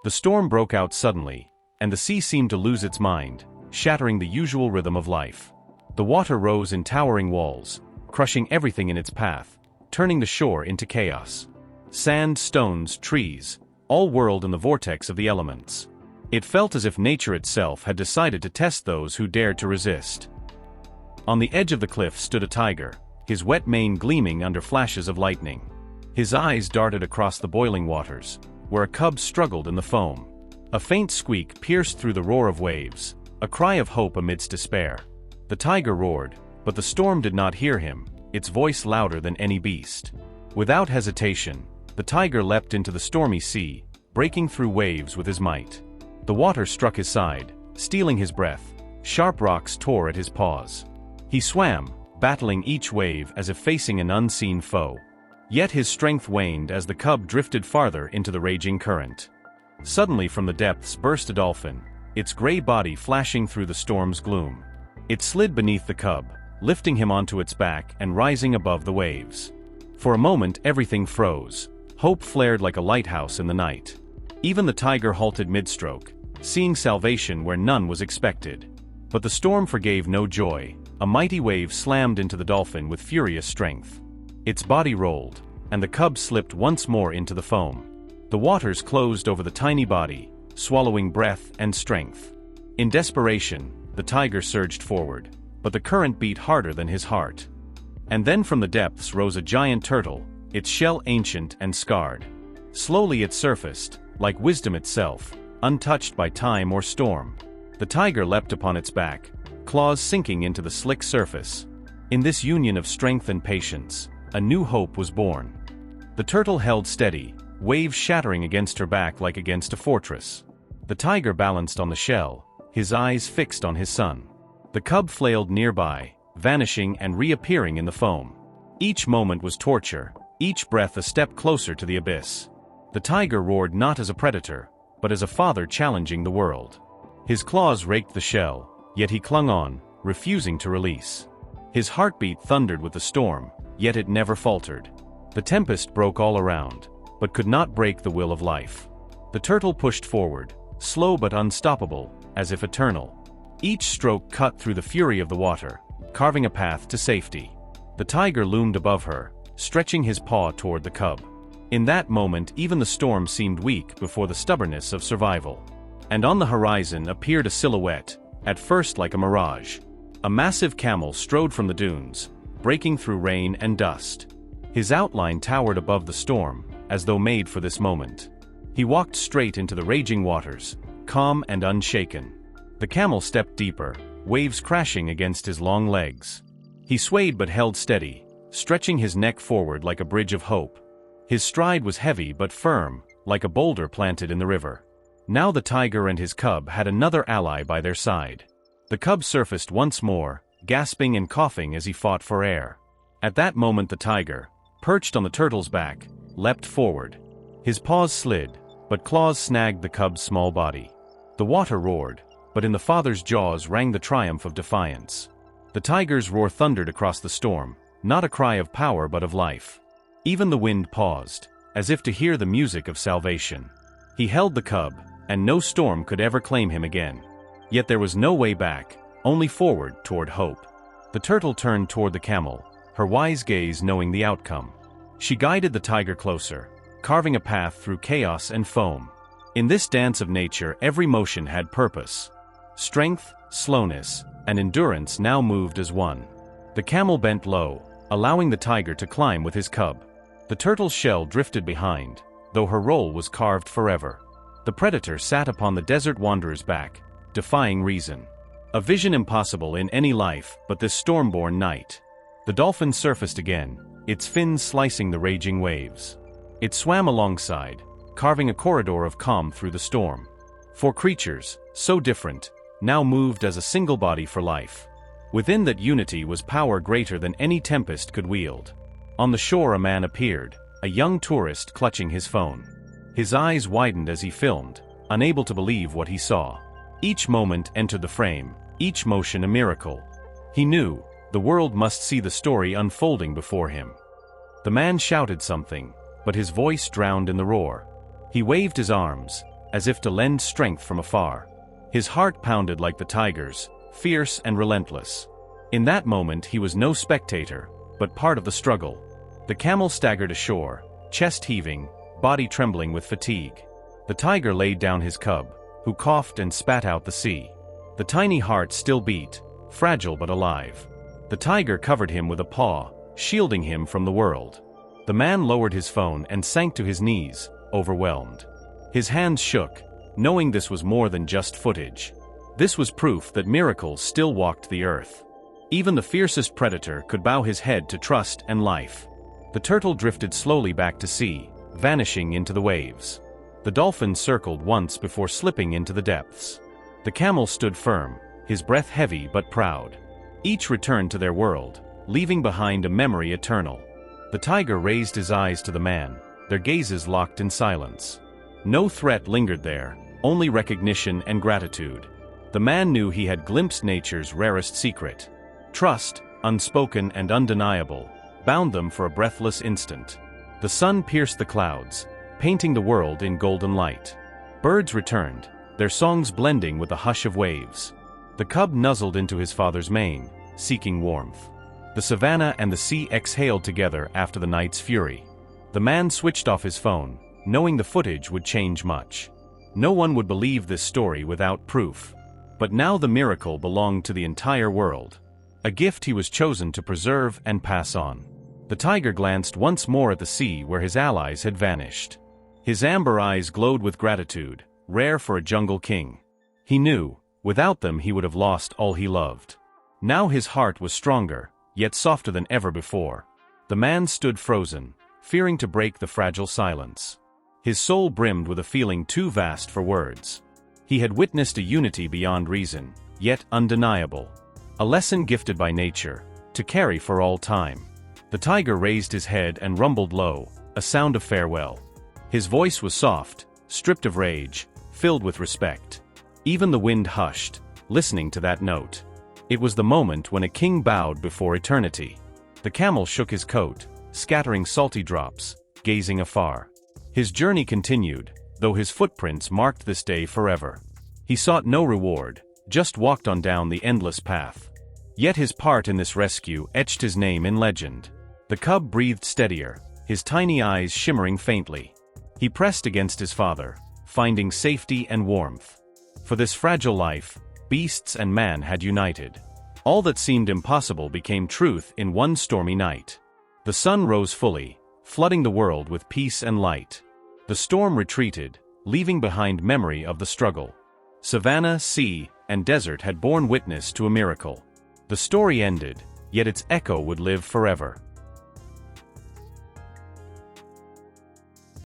The storm broke out suddenly, and the sea seemed to lose its mind, shattering the usual rhythm of life. The water rose in towering walls, crushing everything in its path, turning the shore into chaos. Sand, stones, trees, all whirled in the vortex of the elements. It felt as if nature itself had decided to test those who dared to resist. On the edge of the cliff stood a tiger, his wet mane gleaming under flashes of lightning. His eyes darted across the boiling waters, where a cub struggled in the foam. A faint squeak pierced through the roar of waves, a cry of hope amidst despair. The tiger roared, but the storm did not hear him, its voice louder than any beast. Without hesitation, the tiger leapt into the stormy sea, breaking through waves with his might. The water struck his side, stealing his breath. Sharp rocks tore at his paws. He swam, battling each wave as if facing an unseen foe. Yet his strength waned as the cub drifted farther into the raging current. Suddenly from the depths burst a dolphin, its gray body flashing through the storm's gloom. It slid beneath the cub, lifting him onto its back and rising above the waves. For a moment everything froze. Hope flared like a lighthouse in the night. Even the tiger halted mid-stroke, seeing salvation where none was expected. But the storm forgave no joy. A mighty wave slammed into the dolphin with furious strength. Its body rolled, and the cub slipped once more into the foam. The waters closed over the tiny body, swallowing breath and strength. In desperation, the tiger surged forward, but the current beat harder than his heart. And then from the depths rose a giant turtle, its shell ancient and scarred. Slowly it surfaced, like wisdom itself, untouched by time or storm. The tiger leapt upon its back, claws sinking into the slick surface. In this union of strength and patience, a new hope was born. The turtle held steady, waves shattering against her back like against a fortress. The tiger balanced on the shell, his eyes fixed on his son. The cub flailed nearby, vanishing and reappearing in the foam. Each moment was torture, each breath a step closer to the abyss. The tiger roared not as a predator, but as a father challenging the world. His claws raked the shell, yet he clung on, refusing to release. His heartbeat thundered with the storm, yet it never faltered. The tempest broke all around, but could not break the will of life. The turtle pushed forward, slow but unstoppable, as if eternal. Each stroke cut through the fury of the water, carving a path to safety. The tiger loomed above her, stretching his paw toward the cub. In that moment even the storm seemed weak before the stubbornness of survival. And on the horizon appeared a silhouette, at first like a mirage. A massive camel strode from the dunes, breaking through rain and dust. His outline towered above the storm, as though made for this moment. He walked straight into the raging waters, calm and unshaken. The camel stepped deeper, waves crashing against his long legs. He swayed but held steady, stretching his neck forward like a bridge of hope. His stride was heavy but firm, like a boulder planted in the river. Now the tiger and his cub had another ally by their side. The cub surfaced once more, gasping and coughing as he fought for air. At that moment the tiger, perched on the turtle's back, leapt forward. His paws slid, but claws snagged the cub's small body. The water roared, but in the father's jaws rang the triumph of defiance. The tiger's roar thundered across the storm, not a cry of power but of life. Even the wind paused, as if to hear the music of salvation. He held the cub, and no storm could ever claim him again. Yet there was no way back, only forward toward hope. The turtle turned toward the camel, her wise gaze knowing the outcome. She guided the tiger closer, carving a path through chaos and foam. In this dance of nature every motion had purpose. Strength, slowness, and endurance now moved as one. The camel bent low, allowing the tiger to climb with his cub. The turtle's shell drifted behind, though her role was carved forever. The predator sat upon the desert wanderer's back, defying reason. A vision impossible in any life but this storm-born night. The dolphin surfaced again, its fins slicing the raging waves. It swam alongside, carving a corridor of calm through the storm. Four creatures, so different, now moved as a single body for life. Within that unity was power greater than any tempest could wield. On the shore a man appeared, a young tourist clutching his phone. His eyes widened as he filmed, unable to believe what he saw. Each moment entered the frame, each motion a miracle. He knew, the world must see the story unfolding before him. The man shouted something, but his voice drowned in the roar. He waved his arms, as if to lend strength from afar. His heart pounded like the tiger's, fierce and relentless. In that moment he was no spectator, but part of the struggle. The camel staggered ashore, chest heaving, body trembling with fatigue. The tiger laid down his cub, who coughed and spat out the sea. The tiny heart still beat, fragile but alive. The tiger covered him with a paw, shielding him from the world. The man lowered his phone and sank to his knees, overwhelmed. His hands shook, knowing this was more than just footage. This was proof that miracles still walked the earth. Even the fiercest predator could bow his head to trust and life. The turtle drifted slowly back to sea, vanishing into the waves. The dolphin circled once before slipping into the depths. The camel stood firm, his breath heavy but proud. Each returned to their world, leaving behind a memory eternal. The tiger raised his eyes to the man, their gazes locked in silence. No threat lingered there, only recognition and gratitude. The man knew he had glimpsed nature's rarest secret. Trust, unspoken and undeniable, bound them for a breathless instant. The sun pierced the clouds, painting the world in golden light. Birds returned, their songs blending with the hush of waves. The cub nuzzled into his father's mane, seeking warmth. The savanna and the sea exhaled together after the night's fury. The man switched off his phone, knowing the footage would change much. No one would believe this story without proof. But now the miracle belonged to the entire world. A gift he was chosen to preserve and pass on. The tiger glanced once more at the sea where his allies had vanished. His amber eyes glowed with gratitude, rare for a jungle king. He knew, without them he would have lost all he loved. Now his heart was stronger, yet softer than ever before. The man stood frozen, fearing to break the fragile silence. His soul brimmed with a feeling too vast for words. He had witnessed a unity beyond reason, yet undeniable. A lesson gifted by nature, to carry for all time. The tiger raised his head and rumbled low, a sound of farewell. His voice was soft, stripped of rage, filled with respect. Even the wind hushed, listening to that note. It was the moment when a king bowed before eternity. The camel shook his coat, scattering salty drops, gazing afar. His journey continued, though his footprints marked this day forever. He sought no reward, just walked on down the endless path. Yet his part in this rescue etched his name in legend. The cub breathed steadier, his tiny eyes shimmering faintly. He pressed against his father, finding safety and warmth. For this fragile life, beasts and man had united. All that seemed impossible became truth in one stormy night. The sun rose fully, flooding the world with peace and light. The storm retreated, leaving behind memory of the struggle. Savanna, sea, and desert had borne witness to a miracle. The story ended, yet its echo would live forever.